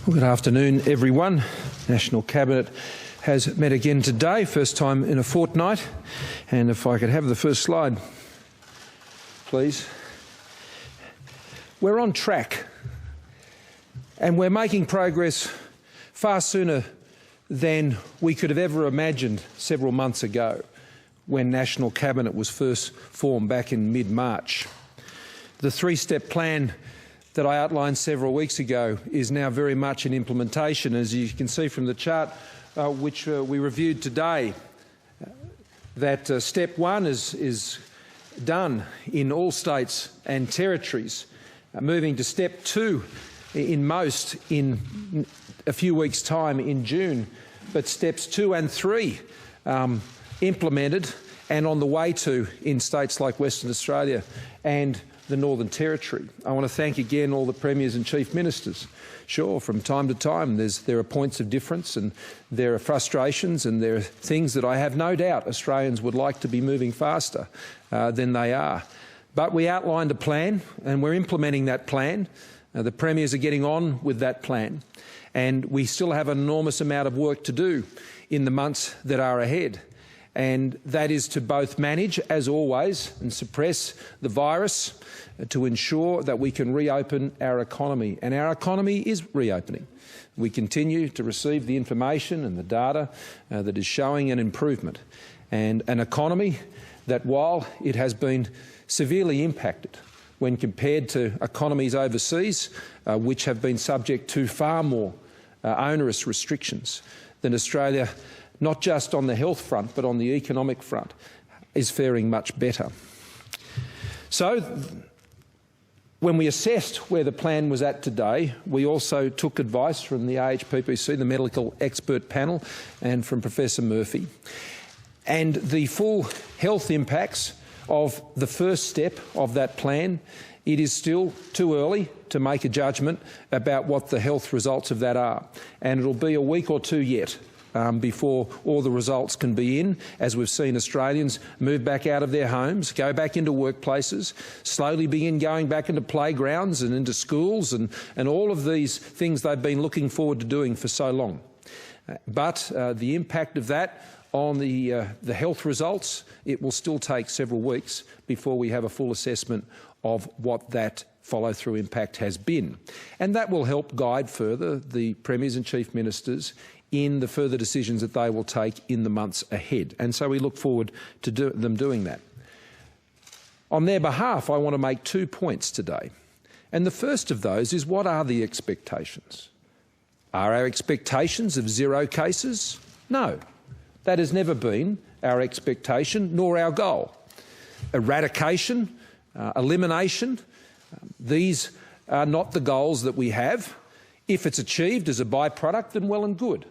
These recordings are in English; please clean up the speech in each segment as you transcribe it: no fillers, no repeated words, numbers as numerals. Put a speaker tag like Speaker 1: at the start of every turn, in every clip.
Speaker 1: Well, good afternoon, everyone. National Cabinet has met again today, first time in a fortnight. And if I could have the first slide, please. We're on track, and we're making progress far sooner than we could have ever imagined several months ago when National Cabinet was first formed back in mid-March. The three-step plan that I outlined several weeks ago is now very much in implementation, as you can see from the chart which we reviewed today. That step one is done in all states and territories, moving to step two in most in a few weeks' time in June, but steps 2 and 3 implemented and on the way to in states like Western Australia and the Northern Territory. I want to thank again all the Premiers and Chief Ministers. Sure, from time to time there are points of difference and there are frustrations and there are things that I have no doubt Australians would like to be moving faster than they are. But we outlined a plan and we're implementing that plan. The Premiers are getting on with that plan, and we still have an enormous amount of work to do in the months that are ahead. And that is to both manage, as always, and suppress the virus to ensure that we can reopen our economy. And our economy is reopening. We continue to receive the information and the data that is showing an improvement. And an economy that, while it has been severely impacted when compared to economies overseas, which have been subject to far more onerous restrictions than Australia, not just on the health front, but on the economic front, is faring much better. So, when we assessed where the plan was at today, we also took advice from the AHPPC, the medical expert panel, and from Professor Murphy. And the full health impacts of the first step of that plan, it is still too early to make a judgment about what the health results of that are. And it'll be a week or two yet before all the results can be in, as we've seen Australians move back out of their homes, go back into workplaces, slowly begin going back into playgrounds and into schools and all of these things they've been looking forward to doing for so long. But the impact of that on the health results, it will still take several weeks before we have a full assessment of what that follow-through impact has been. And that will help guide further the Premiers and Chief Ministers in the further decisions that they will take in the months ahead. And so we look forward to them doing that. On their behalf, I want to make 2 points today. And the first of those is, what are the expectations? Are our expectations of 0 cases? No. That has never been our expectation nor our goal. Eradication, elimination, these are not the goals that we have. If it's achieved as a byproduct, then well and good.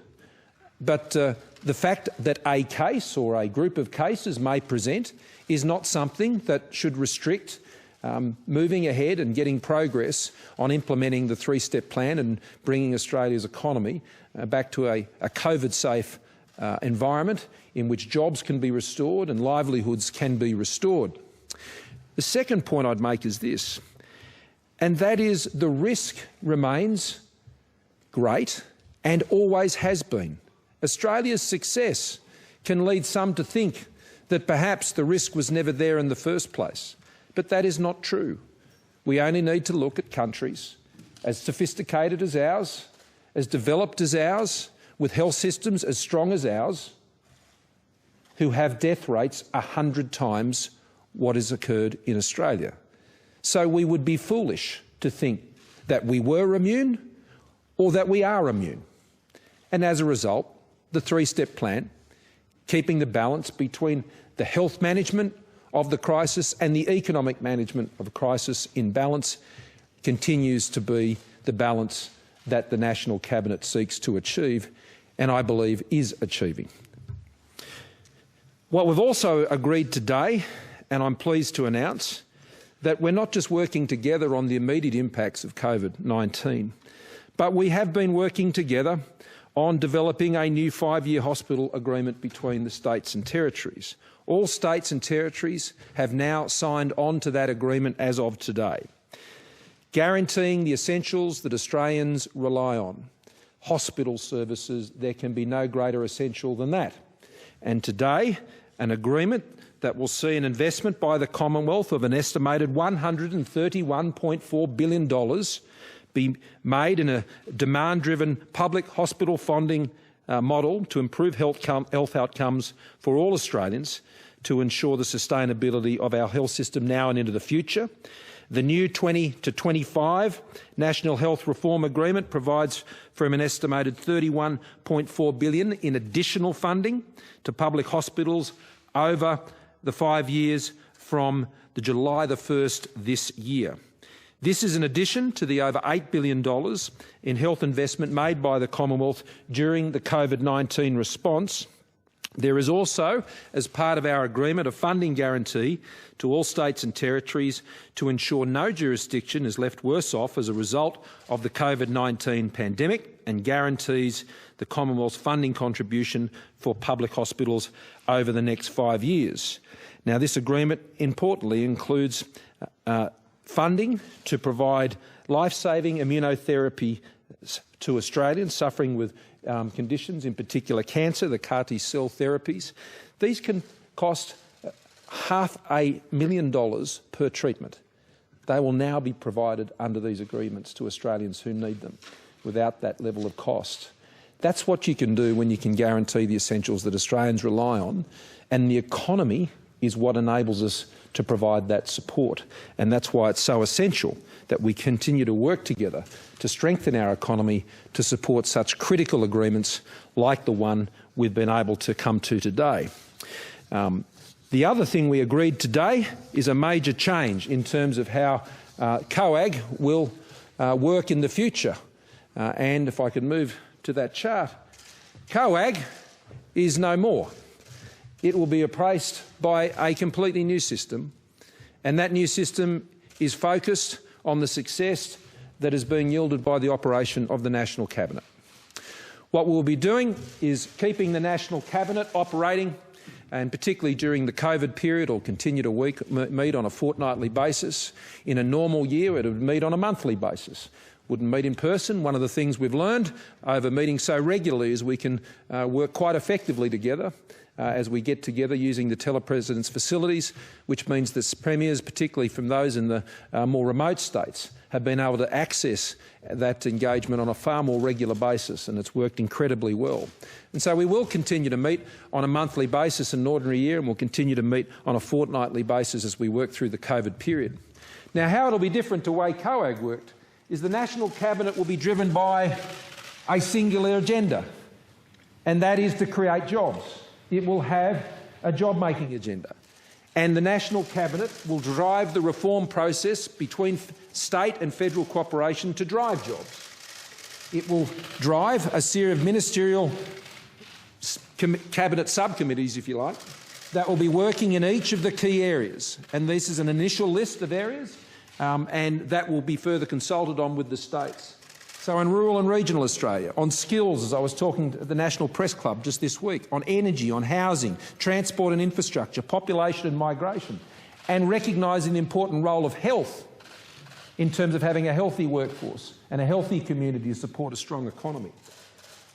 Speaker 1: But the fact that a case or a group of cases may present is not something that should restrict moving ahead and getting progress on implementing the three-step plan and bringing Australia's economy back to a COVID-safe environment in which jobs can be restored and livelihoods can be restored. The second point I'd make is this, and that is the risk remains great and always has been. Australia's success can lead some to think that perhaps the risk was never there in the first place, but that is not true. We only need to look at countries as sophisticated as ours, as developed as ours, with health systems as strong as ours, who have death rates 100 times what has occurred in Australia. So we would be foolish to think that we were immune or that we are immune. And as a result, the three-step plan, keeping the balance between the health management of the crisis and the economic management of the crisis in balance, continues to be the balance that the National Cabinet seeks to achieve, and I believe is achieving. What we've also agreed today, and I'm pleased to announce, that we're not just working together on the immediate impacts of COVID-19, but we have been working together on developing a new 5-year hospital agreement between the states and territories. All states and territories have now signed on to that agreement as of today, guaranteeing the essentials that Australians rely on, hospital services, there can be no greater essential than that. And today, an agreement that will see an investment by the Commonwealth of an estimated $131.4 billion be made in a demand-driven public hospital funding model to improve health outcomes for all Australians to ensure the sustainability of our health system now and into the future. The new 20 to 25 National Health Reform Agreement provides for an estimated $31.4 billion in additional funding to public hospitals over the 5 years from July the 1st this year. This is in addition to the over $8 billion in health investment made by the Commonwealth during the COVID-19 response. There is also, as part of our agreement, a funding guarantee to all states and territories to ensure no jurisdiction is left worse off as a result of the COVID-19 pandemic, and guarantees the Commonwealth's funding contribution for public hospitals over the next 5 years. Now, this agreement importantly includes funding to provide life-saving immunotherapy to Australians suffering with conditions, in particular cancer, the CAR T-cell therapies. These can cost $500,000 per treatment. They will now be provided under these agreements to Australians who need them without that level of cost. That's what you can do when you can guarantee the essentials that Australians rely on, and the economy is what enables us to provide that support. And that's why it's so essential that we continue to work together to strengthen our economy to support such critical agreements like the one we've been able to come to today. The other thing we agreed today is a major change in terms of how COAG will work in the future. And if I could move to that chart, COAG is no more. It will be replaced by a completely new system, and that new system is focused on the success that is being yielded by the operation of the National Cabinet. What we'll be doing is keeping the National Cabinet operating, and particularly during the COVID period, or continue to meet on a fortnightly basis. In a normal year, it would meet on a monthly basis. Wouldn't meet in person. One of the things we've learned over meeting so regularly is we can work quite effectively together as we get together using the telepresident's facilities, which means that premiers, particularly from those in the more remote states, have been able to access that engagement on a far more regular basis, and it's worked incredibly well. And so we will continue to meet on a monthly basis in an ordinary year, and we'll continue to meet on a fortnightly basis as we work through the COVID period. Now, how it'll be different to the way COAG worked is the National Cabinet will be driven by a singular agenda, and that is to create jobs. It will have a job-making agenda, and the National Cabinet will drive the reform process between state and federal cooperation to drive jobs. It will drive a series of ministerial cabinet subcommittees, if you like, that will be working in each of the key areas, and this is an initial list of areas, and that will be further consulted on with the states. So in rural and regional Australia, on skills, as I was talking at the National Press Club just this week, on energy, on housing, transport and infrastructure, population and migration, and recognising the important role of health in terms of having a healthy workforce and a healthy community to support a strong economy.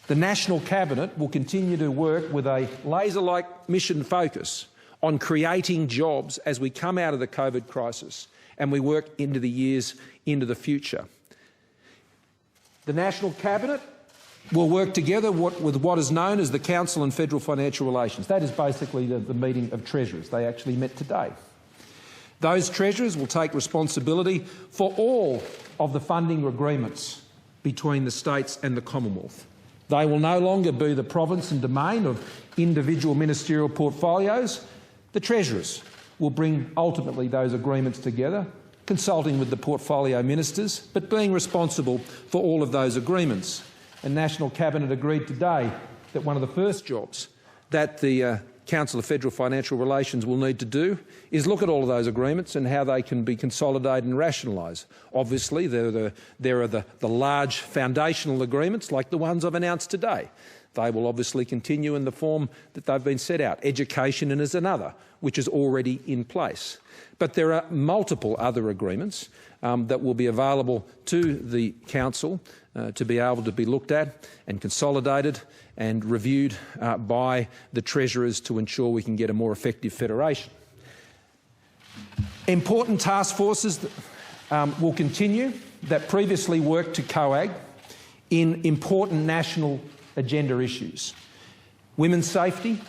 Speaker 1: The National Cabinet will continue to work with a laser-like mission focus on creating jobs as we come out of the COVID crisis and we work into the years into the future. The National Cabinet will work together with what is known as the Council on Federal Financial Relations. That is basically the meeting of Treasurers. They actually met today. Those Treasurers will take responsibility for all of the funding agreements between the states and the Commonwealth. They will no longer be the province and domain of individual ministerial portfolios. The Treasurers will bring ultimately those agreements together, consulting with the portfolio ministers, but being responsible for all of those agreements. The National Cabinet agreed today that one of the first jobs that the Council of Federal Financial Relations will need to do is look at all of those agreements and how they can be consolidated and rationalised. Obviously, there are the large foundational agreements like the ones I've announced today. They will obviously continue in the form that they've been set out. Education is another, which is already in place. But there are multiple other agreements that will be available to the Council to be able to be looked at and consolidated and reviewed by the Treasurers to ensure we can get a more effective federation. Important task forces will continue that previously worked to COAG in important national agenda issues. Women's safety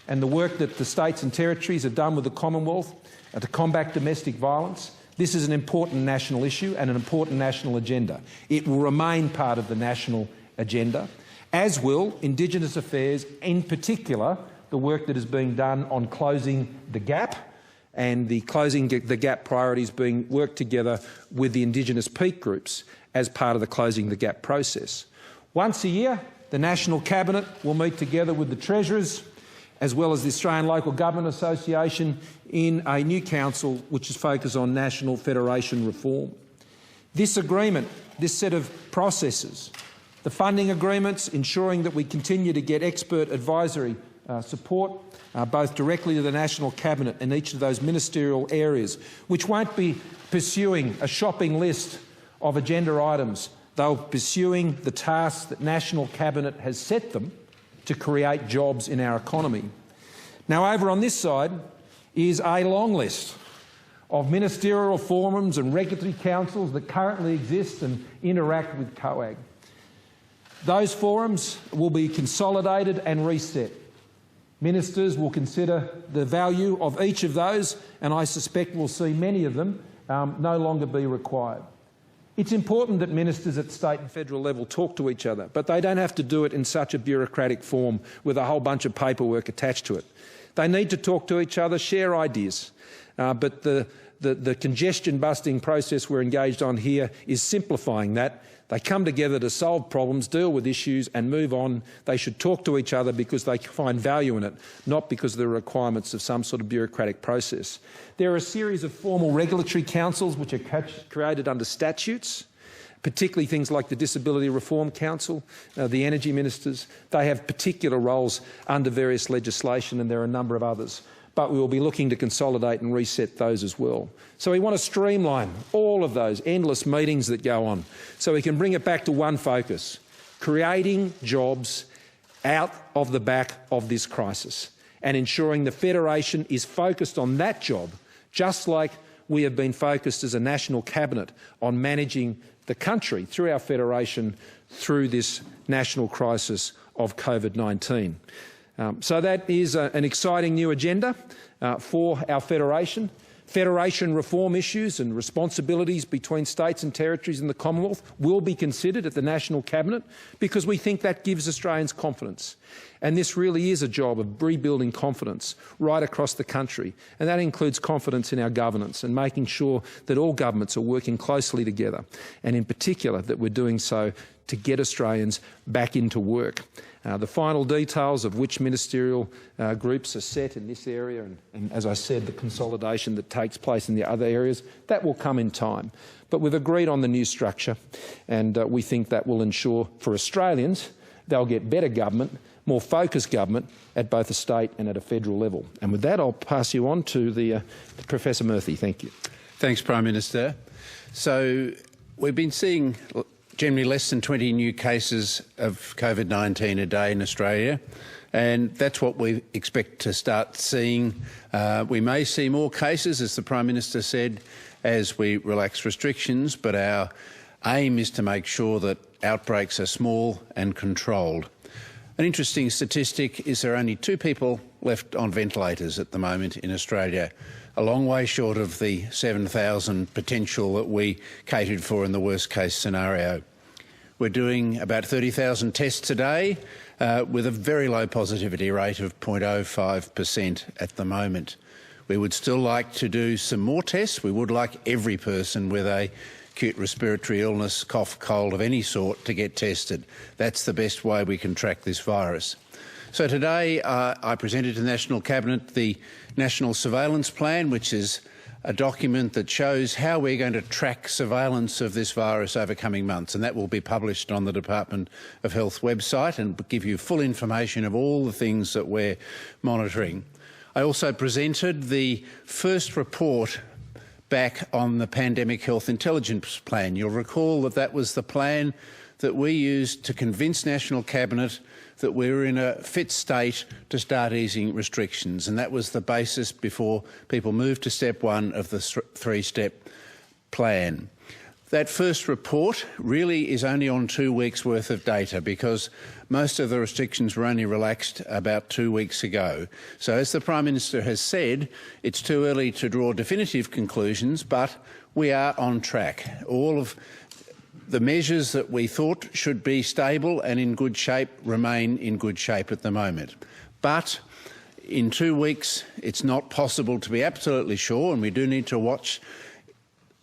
Speaker 1: and the work that the states and territories have done with the Commonwealth to combat domestic violence. This is an important national issue and an important national agenda. It will remain part of the national agenda, as will Indigenous affairs, in particular the work that is being done on closing the gap, and the closing the gap priorities being worked together with the Indigenous peak groups as part of the closing the gap process. Once a year, the National Cabinet will meet together with the Treasurers as well as the Australian Local Government Association in a new council which is focused on national federation reform. This agreement, this set of processes, the funding agreements, ensuring that we continue to get expert advisory support both directly to the National Cabinet in each of those ministerial areas, which won't be pursuing a shopping list of agenda items. They'll be pursuing the tasks that National Cabinet has set them to create jobs in our economy. Now, over on this side is a long list of ministerial forums and regulatory councils that currently exist and interact with COAG. Those forums will be consolidated and reset. Ministers will consider the value of each of those, and I suspect we'll see many of them no longer be required. It's important that ministers at state and federal level talk to each other, but they don't have to do it in such a bureaucratic form with a whole bunch of paperwork attached to it. They need to talk to each other, share ideas, but the congestion-busting process we're engaged on here is simplifying that. They come together to solve problems, deal with issues and move on. They should talk to each other because they find value in it, not because of the requirements of some sort of bureaucratic process. There are a series of formal regulatory councils which are created under statutes, particularly things like the Disability Reform Council, the Energy Ministers. They have particular roles under various legislation, and there are a number of others. But we will be looking to consolidate and reset those as well. So we want to streamline all of those endless meetings that go on so we can bring it back to one focus: creating jobs out of the back of this crisis and ensuring the Federation is focused on that job, just like we have been focused as a National Cabinet on managing the country through our Federation through this national crisis of COVID-19. So that is an exciting new agenda for our Federation. Federation reform issues and responsibilities between states and territories in the Commonwealth will be considered at the National Cabinet because we think that gives Australians confidence. And this really is a job of rebuilding confidence right across the country. And that includes confidence in our governance and making sure that all governments are working closely together, and in particular that we're doing so to get Australians back into work. The final details of which ministerial groups are set in this area and, as I said, the consolidation that takes place in the other areas, that will come in time. But we've agreed on the new structure, and we think that will ensure for Australians they'll get better government, more focused government at both a state and at a federal level. And with that, I'll pass you on to Professor Murphy. Thank you.
Speaker 2: Thanks, Prime Minister. So we've been seeing generally less than 20 new cases of COVID-19 a day in Australia, and that's what we expect to start seeing. We may see more cases, as the Prime Minister said, as we relax restrictions, but our aim is to make sure that outbreaks are small and controlled. An interesting statistic is there are only 2 people left on ventilators at the moment in Australia, a long way short of the 7,000 potential that we catered for in the worst case scenario. We're doing about 30,000 tests a day with a very low positivity rate of 0.05% at the moment. We would still like to do some more tests. We would like every person with a acute respiratory illness, cough, cold of any sort to get tested. That's the best way we can track this virus. So today I presented to the National Cabinet the National Surveillance Plan, which is a document that shows how we're going to track surveillance of this virus over coming months, and that will be published on the Department of Health website and give you full information of all the things that we're monitoring. I also presented the first report back on the Pandemic Health Intelligence Plan. You'll recall that that was the plan that we used to convince National Cabinet that we were in a fit state to start easing restrictions, and that was the basis before people moved to step one of the three-step plan. That first report really is only on 2 weeks' worth of data because most of the restrictions were only relaxed about 2 weeks ago. So as the Prime Minister has said, it's too early to draw definitive conclusions, but we are on track. All of the measures that we thought should be stable and in good shape remain in good shape at the moment. But in 2 weeks, it's not possible to be absolutely sure, and we do need to watch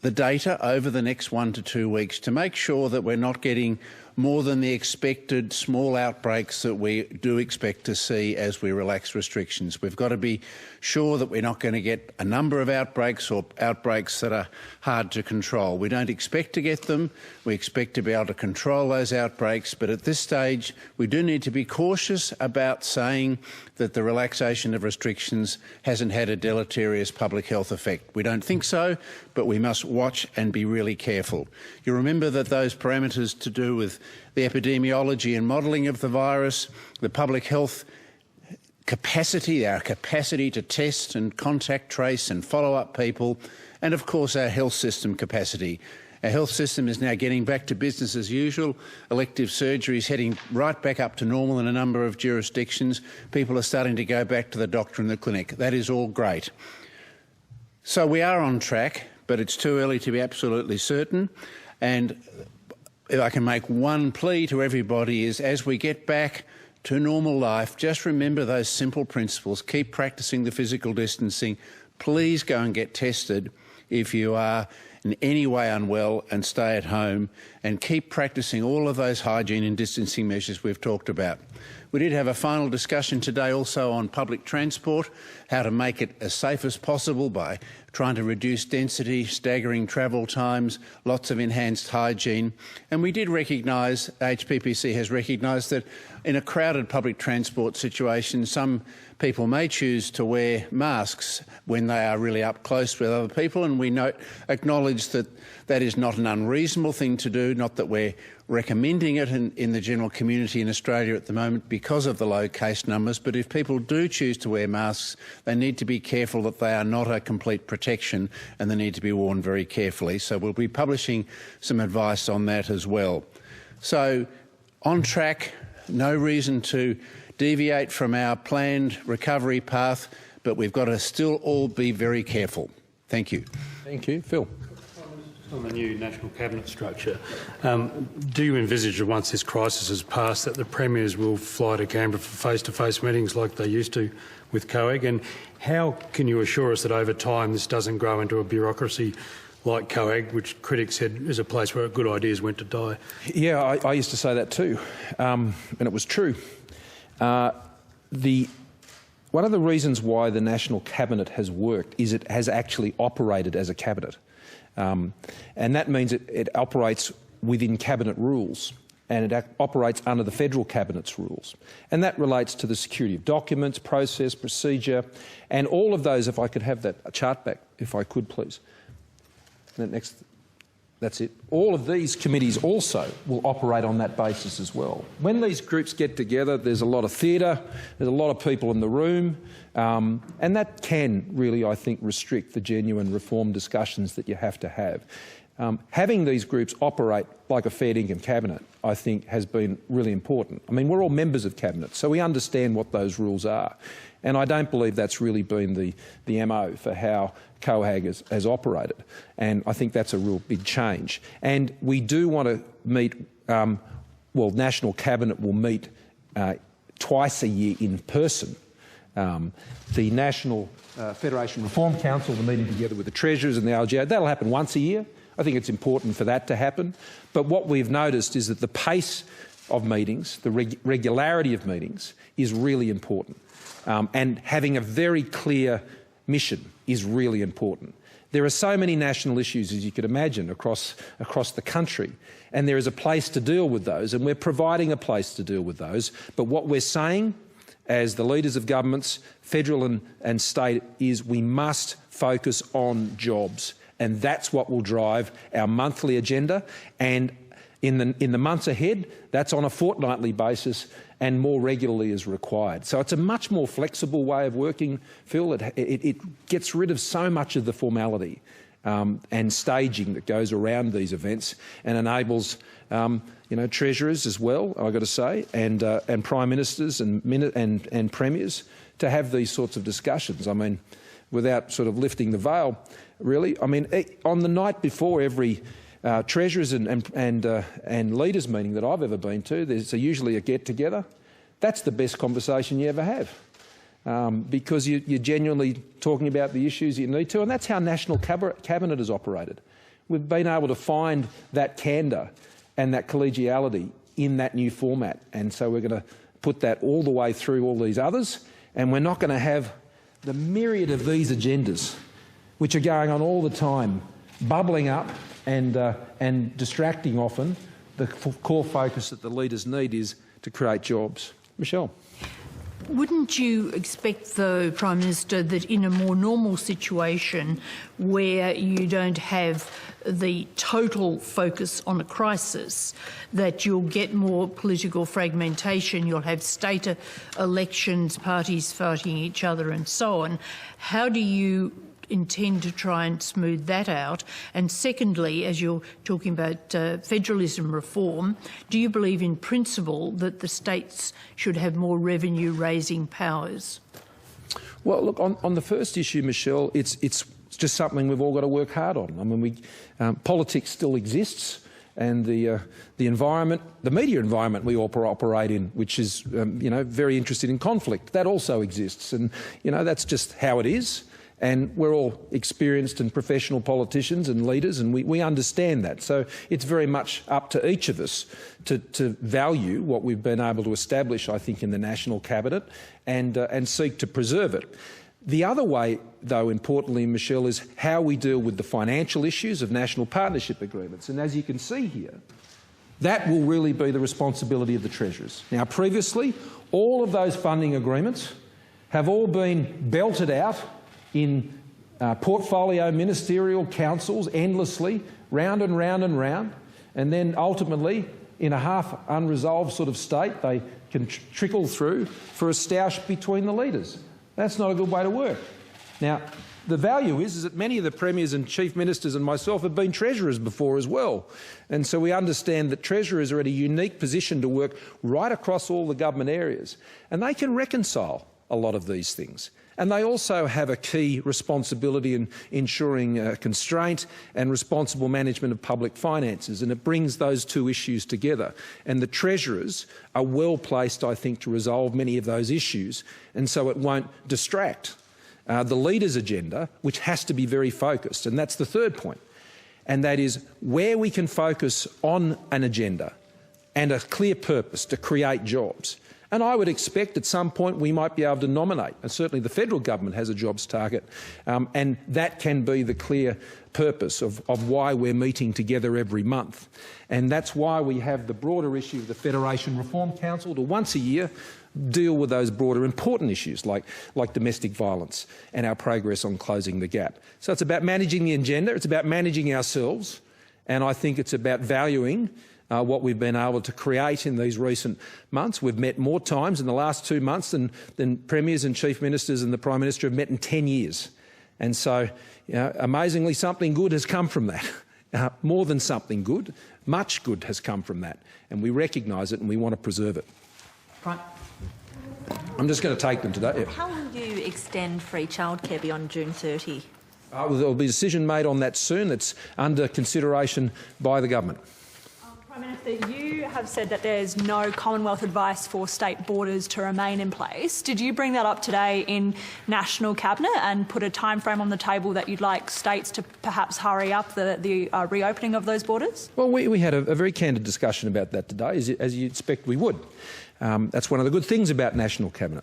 Speaker 2: the data over the next 1 to 2 weeks to make sure that we're not getting more than the expected small outbreaks that we do expect to see as we relax restrictions. We've got to be sure that we're not going to get a number of outbreaks or outbreaks that are hard to control. We don't expect to get them. We expect to be able to control those outbreaks, but at this stage we do need to be cautious about saying that the relaxation of restrictions hasn't had a deleterious public health effect. We don't think so, but we must watch and be really careful. You remember that those parameters to do with the epidemiology and modelling of the virus, the public health capacity, our capacity to test and contact trace and follow up people, and of course our health system capacity. Our health system is now getting back to business as usual. Elective surgery is heading right back up to normal in a number of jurisdictions. People are starting to go back to the doctor and the clinic. That is all great. So we are on track, but it's too early to be absolutely certain. And if I can make one plea to everybody is, as we get back to normal life, just remember those simple principles. Keep practicing the physical distancing. Please go and get tested if you are in any way unwell, and stay at home, and keep practicing all of those hygiene and distancing measures we've talked about. We did have a final discussion today also on public transport, how to make it as safe as possible by trying to reduce density, staggering travel times, lots of enhanced hygiene. And we did recognise, HPPC has recognised that in a crowded public transport situation, some people may choose to wear masks when they are really up close with other people, and we acknowledge that that is not an unreasonable thing to do, not that we're recommending it in the general community in Australia at the moment because of the low case numbers, but if people do choose to wear masks, they need to be careful that they are not a complete protection and they need to be worn very carefully. So we'll be publishing some advice on that as well. So on track, no reason to deviate from our planned recovery path, but we've got to still all be very careful. Thank you.
Speaker 1: Thank you. Phil.
Speaker 3: On the new National Cabinet structure, do you envisage that once this crisis has passed that the Premiers will fly to Canberra for face-to-face meetings like they used to with COAG? And how can you assure us that over time this doesn't grow into a bureaucracy like COAG, which critics said is a place where good ideas went to die?
Speaker 1: Yeah, I used to say that too, and it was true. One of the reasons why the National Cabinet has worked is it has actually operated as a cabinet. And that means it operates within cabinet rules, and it operates under the federal cabinet's rules. And that relates to the security of documents, process, procedure, and all of those. If I could have that chart back, if I could, please. That's it. All of these committees also will operate on that basis as well. When these groups get together, there's a lot of theatre, there's a lot of people in the room, and that can really, I think, restrict the genuine reform discussions that you have to have. Having these groups operate like a fair dinkum cabinet, I think, has been really important. I mean, we're all members of cabinet, so we understand what those rules are. And I don't believe that's really been the MO for how COAG has operated. And I think that's a real big change. And we do want to meet, National Cabinet will meet twice a year in person. The National Federation Reform Council, the meeting together with the Treasurers and the LGA, that'll happen once a year. I think it's important for that to happen. But what we've noticed is that the pace of meetings, the regularity of meetings is really important. And having a very clear mission is really important. There are so many national issues, as you could imagine, across the country, and there is a place to deal with those, and we're providing a place to deal with those. But what we're saying, as the leaders of governments, federal and state, is we must focus on jobs, and that's what will drive our monthly agenda. And in the months ahead, that's on a fortnightly basis and more regularly as required. So it's a much more flexible way of working, Phil. It gets rid of so much of the formality and staging that goes around these events, and enables treasurers as well, I've got to say, and prime ministers and premiers to have these sorts of discussions. I mean, without sort of lifting the veil, really. I mean, on the night before every treasurers and leaders meeting that I've ever been to, there's usually a get-together. That's the best conversation you ever have, because you're genuinely talking about the issues you need to, and that's how National Cabinet has operated. We've been able to find that candour and that collegiality in that new format, and so we're going to put that all the way through all these others, and we're not going to have the myriad of these agendas which are going on all the time, bubbling up and distracting often. The core focus that the leaders need is to create jobs. Michelle.
Speaker 4: Wouldn't you expect, though, Prime Minister, that in a more normal situation where you don't have the total focus on a crisis, that you'll get more political fragmentation, you'll have state elections, parties fighting each other and so on? How do you intend to try and smooth that out? And secondly, as you're talking about federalism reform, do you believe in principle that the states should have more revenue-raising powers?
Speaker 1: Well, look, on the first issue, Michelle, it's just something we've all got to work hard on. I mean, politics still exists, and the environment, the media environment we all operate in, which is very interested in conflict, that also exists, and that's just how it is. And we're all experienced and professional politicians and leaders, and we understand that. So it's very much up to each of us to value what we've been able to establish, I think, in the National Cabinet, and seek to preserve it. The other way, though, importantly, Michelle, is how we deal with the financial issues of national partnership agreements. And as you can see here, that will really be the responsibility of the treasurers. Now, previously, all of those funding agreements have all been belted out in portfolio ministerial councils endlessly, round and round and round, and then ultimately, in a half unresolved sort of state, they can trickle through for a stoush between the leaders. That's not a good way to work. Now, the value is that many of the premiers and chief ministers and myself have been treasurers before as well, and so we understand that treasurers are at a unique position to work right across all the government areas, and they can reconcile a lot of these things. And they also have a key responsibility in ensuring constraint and responsible management of public finances, and it brings those two issues together. And the treasurers are well placed, I think, to resolve many of those issues, and so it won't distract the leaders' agenda, which has to be very focused. And that's the third point, and that is where we can focus on an agenda and a clear purpose to create jobs. And I would expect at some point we might be able to nominate, and certainly the federal government has a jobs target, and that can be the clear purpose of why we're meeting together every month. And that's why we have the broader issue of the Federation Reform Council to once a year deal with those broader important issues like domestic violence and our progress on closing the gap. So it's about managing the agenda, it's about managing ourselves, and I think it's about valuing what we've been able to create in these recent months. We've met more times in the last 2 months than premiers and chief ministers and the Prime Minister have met in 10 years. And so, amazingly, something good has come from that. More than something good, much good has come from that. And we recognise it and we want to preserve it.
Speaker 4: Right.
Speaker 1: I'm just going to take them today.
Speaker 5: How will you extend free childcare beyond June 30?
Speaker 1: There will be a decision made on that soon. It's under consideration by the government.
Speaker 6: Prime Minister, you have said that there's no Commonwealth advice for state borders to remain in place. Did you bring that up today in National Cabinet and put a timeframe on the table that you'd like states to perhaps hurry up the reopening of those borders?
Speaker 1: Well, we had a very candid discussion about that today, as you'd expect we would. That's one of the good things about National Cabinet.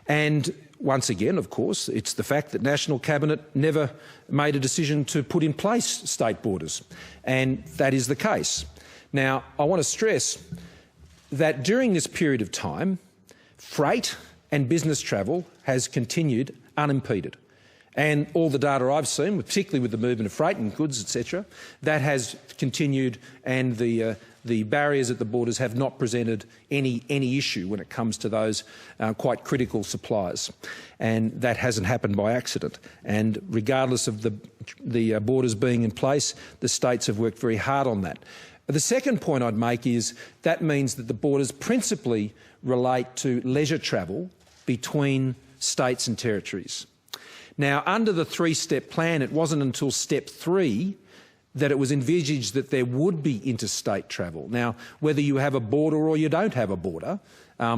Speaker 1: And once again, of course, it's the fact that National Cabinet never made a decision to put in place state borders, and that is the case. Now, I want to stress that during this period of time, freight and business travel has continued unimpeded. And all the data I've seen, particularly with the movement of freight and goods, etc., that has continued, and the barriers at the borders have not presented any issue when it comes to those quite critical supplies. And that hasn't happened by accident. And regardless of the borders being in place, the states have worked very hard on that. The second point I'd make is that means that the borders principally relate to leisure travel between states and territories. Now, under the three-step plan, it wasn't until step 3 that it was envisaged that there would be interstate travel. Now, whether you have a border or you don't have a border,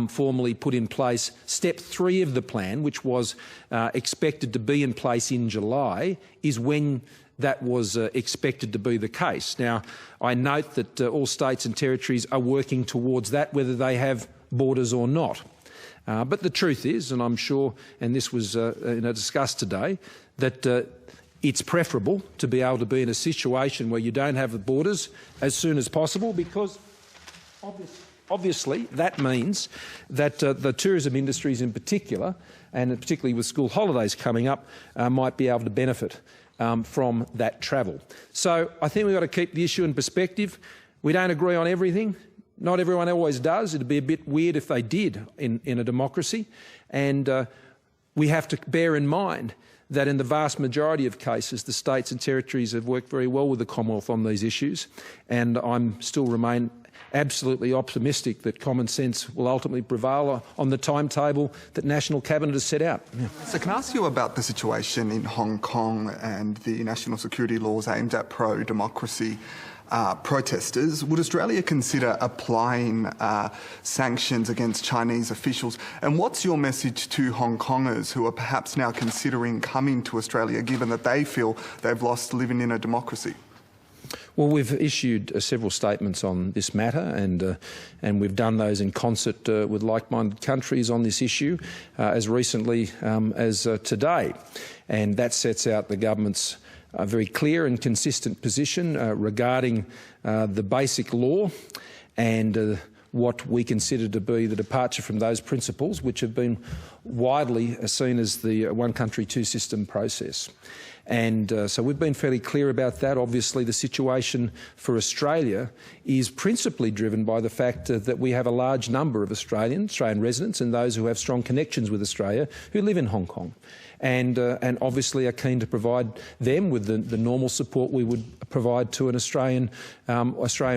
Speaker 1: formally put in place, step 3 of the plan, which was expected to be in place in July, is when that was expected to be the case. Now, I note that all states and territories are working towards that, whether they have borders or not. But the truth is, and I'm sure, and this was discussed today, that it's preferable to be able to be in a situation where you don't have the borders as soon as possible, because obviously that means that the tourism industries in particular, and particularly with school holidays coming up, might be able to benefit from that travel. So I think we've got to keep the issue in perspective. We don't agree on everything. Not everyone always does. It'd be a bit weird if they did in a democracy. And we have to bear in mind that in the vast majority of cases, the states and territories have worked very well with the Commonwealth on these issues. And I'm still remain absolutely optimistic that common sense will ultimately prevail on the timetable that National Cabinet has set out.
Speaker 7: Yeah. So can I ask you about the situation in Hong Kong and the national security laws aimed at pro-democracy protesters? Would Australia consider applying sanctions against Chinese officials? And what's your message to Hong Kongers who are perhaps now considering coming to Australia, given that they feel they've lost living in a democracy?
Speaker 1: Well, we've issued several statements on this matter, and we've done those in concert with like-minded countries on this issue as recently as today. And that sets out the government's very clear and consistent position regarding the basic law and what we consider to be the departure from those principles, which have been widely seen as the one country, two system process. And so we've been fairly clear about that. Obviously, the situation for Australia is principally driven by the fact that we have a large number of Australian residents and those who have strong connections with Australia who live in Hong Kong. And obviously are keen to provide them with the normal support we would provide to an Australian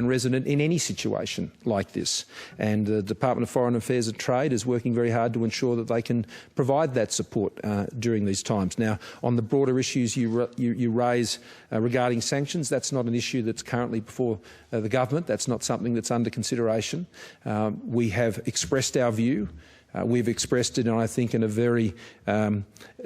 Speaker 1: resident in any situation like this. And the Department of Foreign Affairs and Trade is working very hard to ensure that they can provide that support during these times. Now, on the broader issues you raise regarding sanctions, that's not an issue that's currently before the government. That's not something that's under consideration. We have expressed our view. We've expressed it, I think, in a very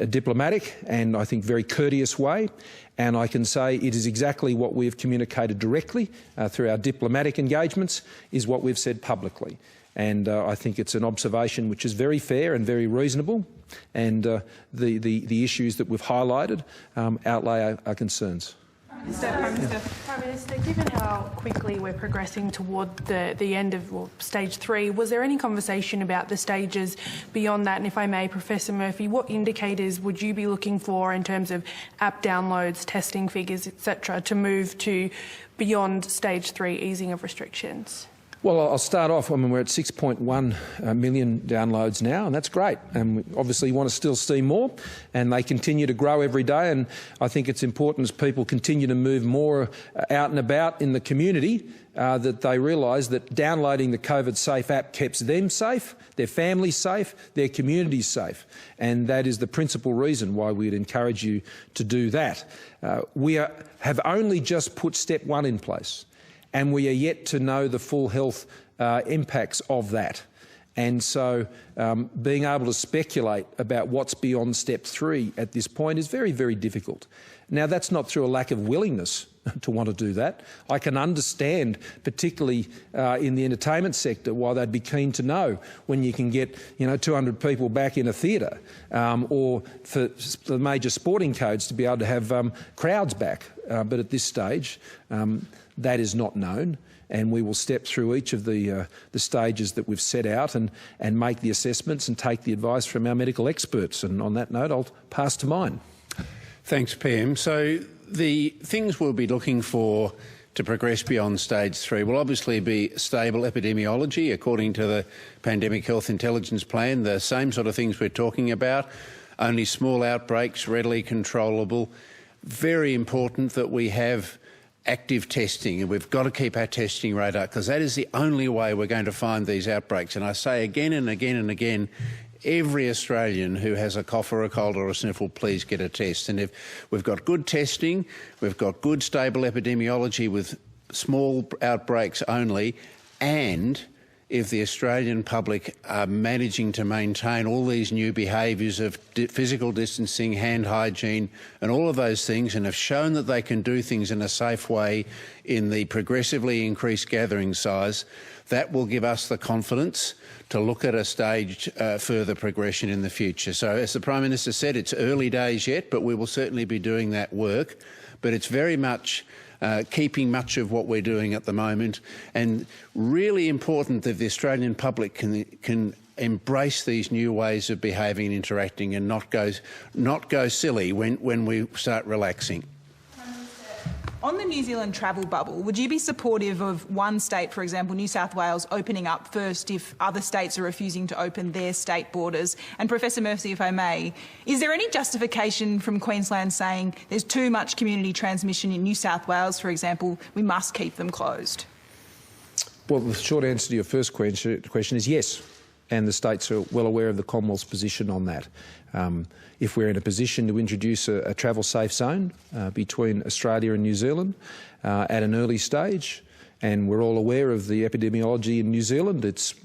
Speaker 1: diplomatic and I think very courteous way. And I can say it is exactly what we've communicated directly through our diplomatic engagements, is what we've said publicly. And I think it's an observation which is very fair and very reasonable. And the issues that we've highlighted outlay our concerns.
Speaker 8: Prime Minister, given how quickly we're progressing toward the end of stage 3, was there any conversation about the stages beyond that? And if I may, Professor Murphy, what indicators would you be looking for in terms of app downloads, testing figures, etc., to move to beyond stage 3 easing of restrictions?
Speaker 1: Well, I'll start off. I mean, we're at 6.1 million downloads now, and that's great. And we obviously want to still see more, and they continue to grow every day. And I think it's important as people continue to move more out and about in the community that they realise that downloading the COVID Safe app keeps them safe, their families safe, their communities safe. And that is the principal reason why we'd encourage you to do that. We have only just put step 1 in place. and we are yet to know the full health impacts of that. And so being able to speculate about what's beyond step 3 at this point is very, very difficult. Now, that's not through a lack of willingness to want to do that. I can understand, particularly in the entertainment sector, why they'd be keen to know when you can get 200 people back in a theatre, or for the major sporting codes to be able to have crowds back. But at this stage, that is not known. And we will step through each of the stages that we've set out and make the assessments and take the advice from our medical experts. And on that note, I'll pass to mine.
Speaker 2: Thanks, PM. So the things we'll be looking for to progress beyond stage 3 will obviously be stable epidemiology according to the Pandemic Health Intelligence Plan, the same sort of things we're talking about, only small outbreaks, readily controllable. Very important that we have active testing, and we've got to keep our testing rate up because that is the only way we're going to find these outbreaks. And I say again and again and again, every Australian who has a cough or a cold or a sniffle, please get a test. And if we've got good testing, we've got good stable epidemiology with small outbreaks only, and if the Australian public are managing to maintain all these new behaviours of physical distancing, hand hygiene and all of those things, and have shown that they can do things in a safe way in the progressively increased gathering size, that will give us the confidence to look at a staged further progression in the future. So as the Prime Minister said, it's early days yet, but we will certainly be doing that work. But it's very much keeping much of what we're doing at the moment, and really important that the Australian public can embrace these new ways of behaving and interacting and not go silly when we start relaxing.
Speaker 9: On the New Zealand travel bubble, would you be supportive of one state, for example, New South Wales, opening up first if other states are refusing to open their state borders? And Professor Murphy, if I may, is there any justification from Queensland saying there's too much community transmission in New South Wales, for example, we must keep them closed?
Speaker 1: Well, the short answer to your first question is yes, and the states are well aware of the Commonwealth's position on that. If we're in a position to introduce a travel safe zone between Australia and New Zealand at an early stage, and we're all aware of the epidemiology in New Zealand, it's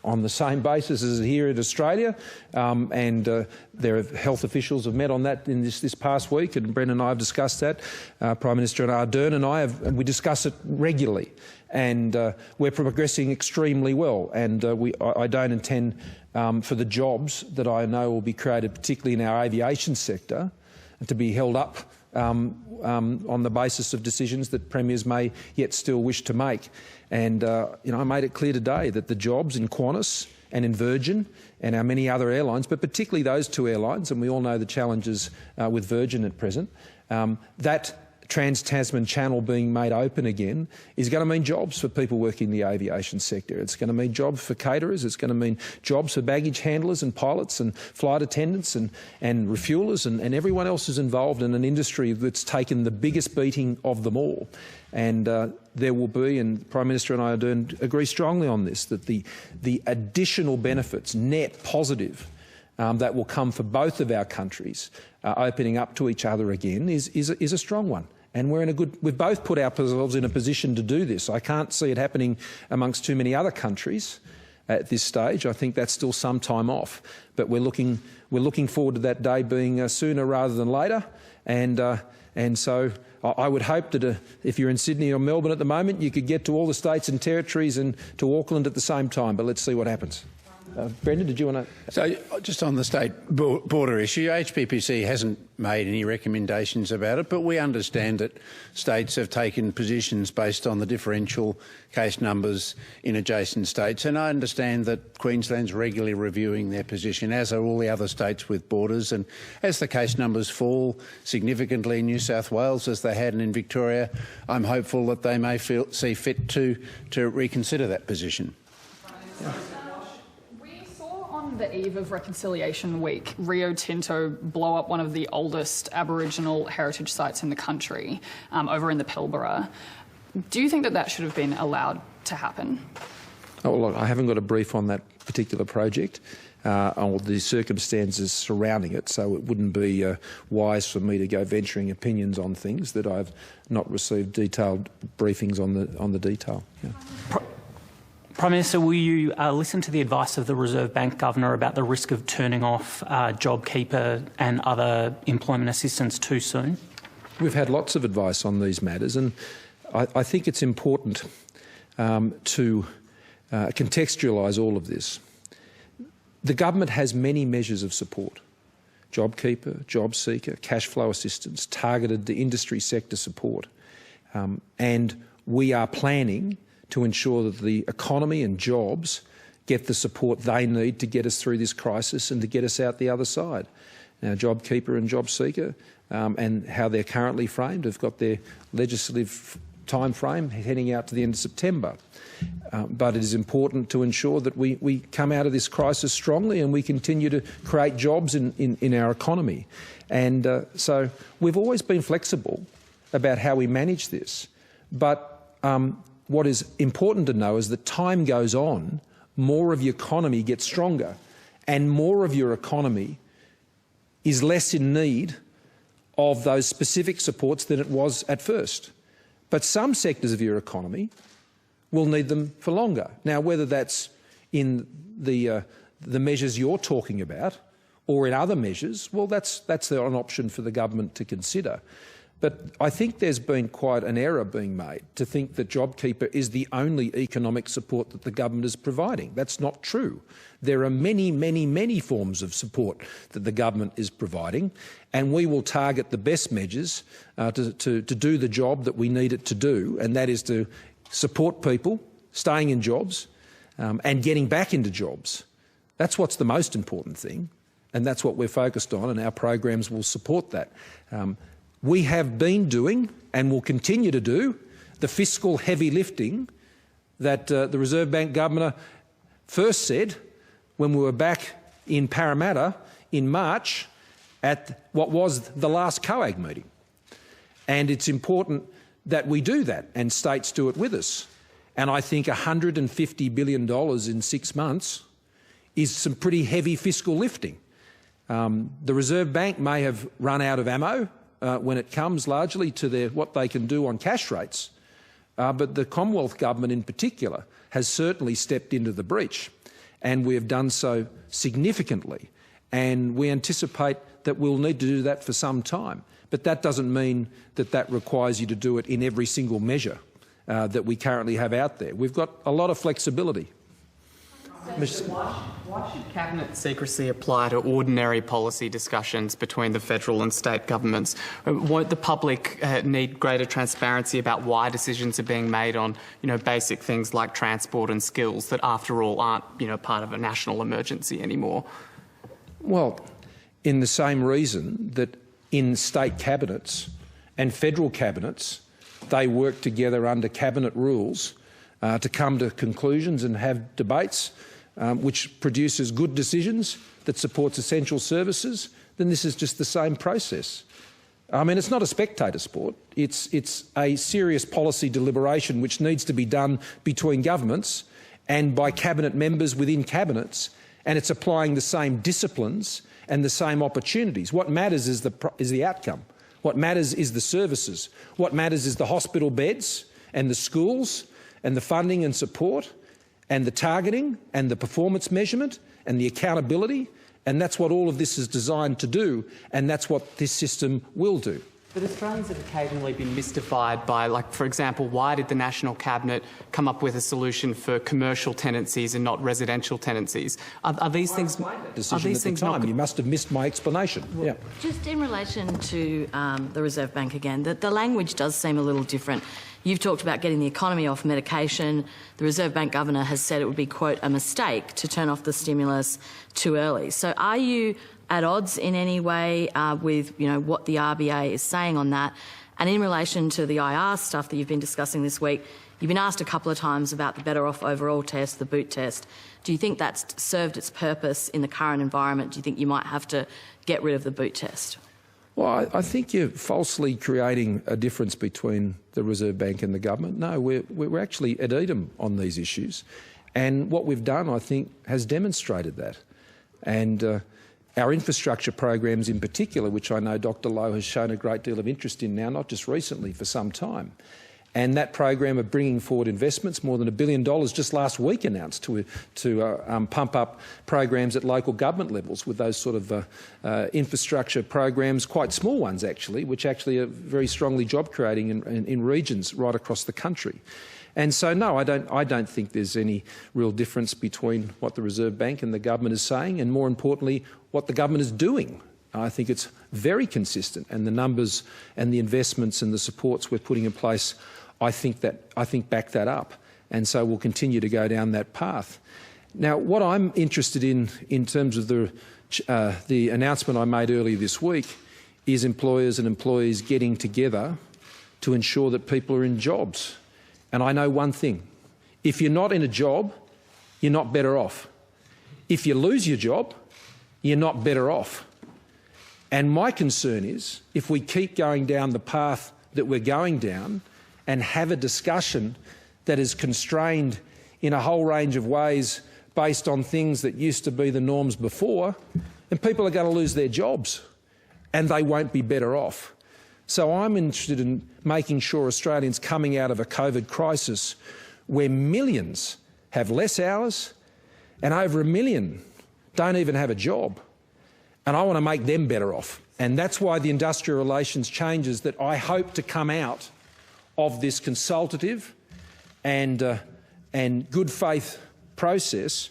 Speaker 1: on the same basis as here in Australia, and their health officials have met on that in this past week, and Brendan and I have discussed that. Prime Minister Ardern and I have, and we discuss it regularly, and we're progressing extremely well. And I don't intend for the jobs that I know will be created, particularly in our aviation sector, to be held up on the basis of decisions that premiers may yet still wish to make. And I made it clear today that the jobs in Qantas and in Virgin and our many other airlines, but particularly those two airlines, and we all know the challenges with Virgin at present, that Trans-Tasman Channel being made open again is going to mean jobs for people working in the aviation sector. It's going to mean jobs for caterers. It's going to mean jobs for baggage handlers and pilots and flight attendants and refuelers and everyone else who's involved in an industry that's taken the biggest beating of them all. And there will be, and Prime Minister and I agree strongly on this, that the additional benefits, net positive, that will come for both of our countries opening up to each other again is a strong one. And we've both put ourselves in a position to do this. I can't see it happening amongst too many other countries at this stage. I think that's still some time off. But we're looking forward to that day being sooner rather than later. And so I would hope that if you're in Sydney or Melbourne at the moment, you could get to all the states and territories and to Auckland at the same time. But let's see what happens. Brendan, did you want to...
Speaker 2: So, just on the state border issue, HPPC hasn't made any recommendations about it, but we understand that states have taken positions based on the differential case numbers in adjacent states, and I understand that Queensland's regularly reviewing their position, as are all the other states with borders, and as the case numbers fall significantly in New South Wales, as they had in Victoria, I'm hopeful that they may see fit to reconsider that position.
Speaker 10: Yeah. On the eve of Reconciliation Week, Rio Tinto blow up one of the oldest Aboriginal heritage sites in the country, over in the Pilbara. Do you think that should have been allowed to happen?
Speaker 1: Oh, look, I haven't got a brief on that particular project. or the circumstances surrounding it, so it wouldn't be wise for me to go venturing opinions on things that I've not received detailed briefings on the detail. Yeah.
Speaker 11: Prime Minister, will you listen to the advice of the Reserve Bank Governor about the risk of turning off JobKeeper and other employment assistance too soon?
Speaker 1: We've had lots of advice on these matters, and I think it's important to contextualise all of this. The government has many measures of support: JobKeeper, JobSeeker, cash flow assistance, targeted to industry sector support, and we are planning to ensure that the economy and jobs get the support they need to get us through this crisis and to get us out the other side. Now, JobKeeper and JobSeeker and how they're currently framed have got their legislative time frame heading out to the end of September. But it is important to ensure that we come out of this crisis strongly and we continue to create jobs in our economy. And so we've always been flexible about how we manage this. But what is important to know is that time goes on, more of your economy gets stronger, and more of your economy is less in need of those specific supports than it was at first. But some sectors of your economy will need them for longer. Now, whether that's in the measures you're talking about or in other measures, well, that's an option for the government to consider. But I think there's been quite an error being made to think that JobKeeper is the only economic support that the government is providing. That's not true. There are many, many, many forms of support that the government is providing, and we will target the best measures to do the job that we need it to do, and that is to support people staying in jobs and getting back into jobs. That's what's the most important thing, and that's what we're focused on, and our programs will support that. We have been doing and will continue to do the fiscal heavy lifting that the Reserve Bank Governor first said when we were back in Parramatta in March at what was the last COAG meeting. And it's important that we do that and states do it with us. And I think $150 billion in 6 months is some pretty heavy fiscal lifting. The Reserve Bank may have run out of ammo when it comes largely to what they can do on cash rates. But the Commonwealth Government in particular has certainly stepped into the breach, and we have done so significantly. And we anticipate that we'll need to do that for some time. But that doesn't mean that that requires you to do it in every single measure that we currently have out there. We've got a lot of flexibility.
Speaker 12: Why should cabinet secrecy apply to ordinary policy discussions between the federal and state governments? Won't the public need greater transparency about why decisions are being made on, basic things like transport and skills that, after all, aren't, part of a national emergency anymore?
Speaker 1: Well, in the same reason that in state cabinets and federal cabinets, they work together under cabinet rules to come to conclusions and have debates which produces good decisions that supports essential services, then this is just the same process. I mean, it's not a spectator sport. It's a serious policy deliberation which needs to be done between governments and by cabinet members within cabinets, and it's applying the same disciplines and the same opportunities. What matters is the outcome. What matters is the services. What matters is the hospital beds and the schools and the funding and support and the targeting and the performance measurement and the accountability, and that's what all of this is designed to do, and that's what this system will do.
Speaker 12: But Australians have occasionally been mystified by, for example, why did the National Cabinet come up with a solution for commercial tenancies and not residential tenancies? Are these things...
Speaker 1: You must have missed my explanation. Yeah.
Speaker 13: Just in relation to the Reserve Bank again, the language does seem a little different. You've talked about getting the economy off medication. The Reserve Bank Governor has said it would be, quote, a mistake to turn off the stimulus too early. So are you at odds in any way with, what the RBA is saying on that? And in relation to the IR stuff that you've been discussing this week, you've been asked a couple of times about the Better Off Overall test, the boot test. Do you think that's served its purpose in the current environment? Do you think you might have to get rid of the boot test?
Speaker 1: Well, I think you're falsely creating a difference between the Reserve Bank and the government. No, we're actually at Edom on these issues. And what we've done, I think, has demonstrated that. And our infrastructure programs in particular, which I know Dr Lowe has shown a great deal of interest in now, not just recently, for some time. And that program of bringing forward investments, more than $1 billion just last week announced to pump up programs at local government levels with those sort of infrastructure programs, quite small ones actually, which actually are very strongly job creating in regions right across the country. And so, no, I don't think there's any real difference between what the Reserve Bank and the government is saying and, more importantly, what the government is doing. I think it's very consistent, and the numbers and the investments and the supports we're putting in place, I think back that up. And so we'll continue to go down that path. Now, what I'm interested in terms of the announcement I made earlier this week is employers and employees getting together to ensure that people are in jobs. And I know one thing: if you're not in a job, you're not better off. If you lose your job, you're not better off. And my concern is, if we keep going down the path that we're going down and have a discussion that is constrained in a whole range of ways based on things that used to be the norms before, then people are going to lose their jobs and they won't be better off. So I'm interested in making sure Australians coming out of a COVID crisis where millions have less hours and over 1 million don't even have a job. And I want to make them better off. And that's why the industrial relations changes that I hope to come out of this consultative and good faith process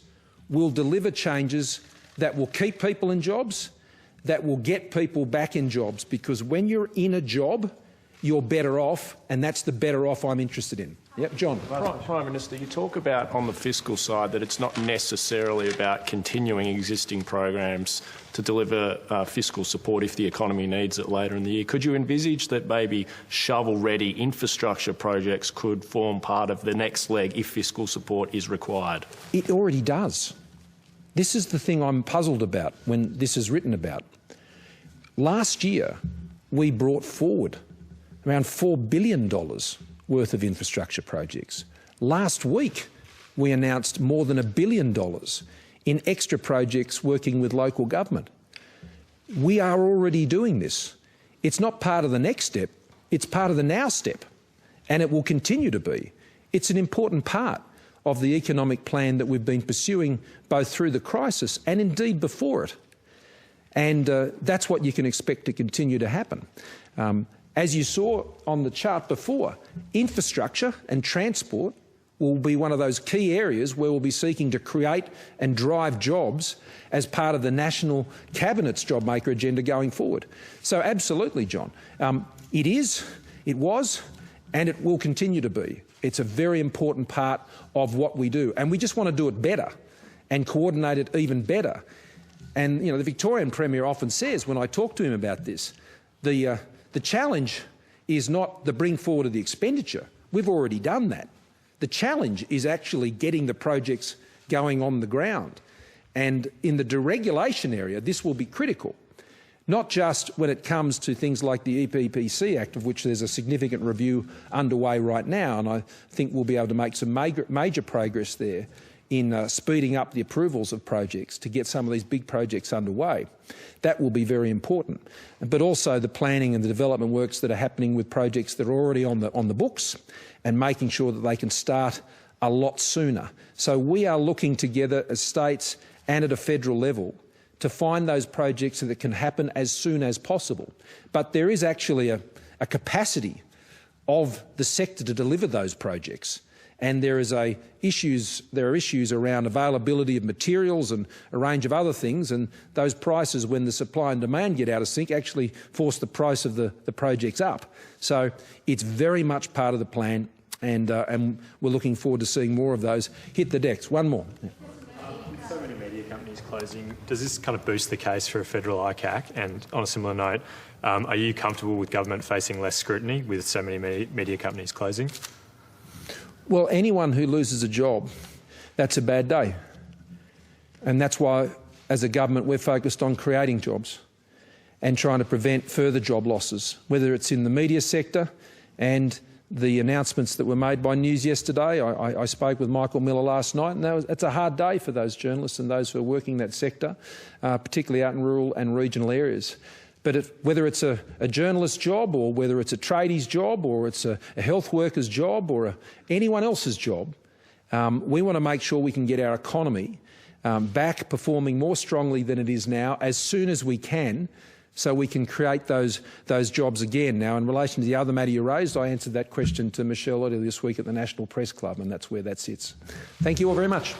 Speaker 1: will deliver changes that will keep people in jobs, that will get people back in jobs, because when you're in a job, you're better off, and that's the better off I'm interested in. Yep, John.
Speaker 14: Prime Minister, you talk about on the fiscal side that it's not necessarily about continuing existing programs to deliver fiscal support if the economy needs it later in the year. Could you envisage that maybe shovel-ready infrastructure projects could form part of the next leg if fiscal support is required?
Speaker 1: It already does. This is the thing I'm puzzled about when this is written about. Last year, we brought forward around $4 billion worth of infrastructure projects. Last week, we announced more than $1 billion in extra projects working with local government. We are already doing this. It's not part of the next step, it's part of the now step, and it will continue to be. It's an important part of the economic plan that we've been pursuing both through the crisis and indeed before it. And that's what you can expect to continue to happen. As you saw on the chart before, infrastructure and transport will be one of those key areas where we'll be seeking to create and drive jobs as part of the National Cabinet's JobMaker agenda going forward. So absolutely, John. It was, and it will continue to be. It's a very important part of what we do. And we just want to do it better and coordinate it even better. And, you know, the Victorian Premier often says, when I talk to him about this, the challenge is not the bring forward of the expenditure. We've already done that. The challenge is actually getting the projects going on the ground. And in the deregulation area, this will be critical, not just when it comes to things like the EPPC Act, of which there's a significant review underway right now, and I think we'll be able to make some major progress there in speeding up the approvals of projects to get some of these big projects underway. That will be very important. But also the planning and the development works that are happening with projects that are already on the books, and making sure that they can start a lot sooner. So we are looking together as states and at a federal level to find those projects that can happen as soon as possible. But there is actually a capacity of the sector to deliver those projects. And there are issues around availability of materials and a range of other things, and those prices, when the supply and demand get out of sync, actually force the price of the projects up. So it's very much part of the plan, and we're looking forward to seeing more of those hit the decks. One more. Yeah.
Speaker 15: With so many media companies closing, does this kind of boost the case for a federal ICAC? And on a similar note, are you comfortable with government facing less scrutiny with so many media companies closing?
Speaker 1: Well, anyone who loses a job, that's a bad day. And that's why, as a government, we're focused on creating jobs and trying to prevent further job losses, whether it's in the media sector and the announcements that were made by News yesterday. I spoke with Michael Miller last night, and it's a hard day for those journalists and those who are working that sector, particularly out in rural and regional areas. But whether it's a journalist's job, or whether it's a tradie's job, or it's a health worker's job, or anyone else's job, we want to make sure we can get our economy back performing more strongly than it is now as soon as we can, so we can create those jobs again. Now, in relation to the other matter you raised, I answered that question to Michelle earlier this week at the National Press Club, and that's where that sits. Thank you all very much.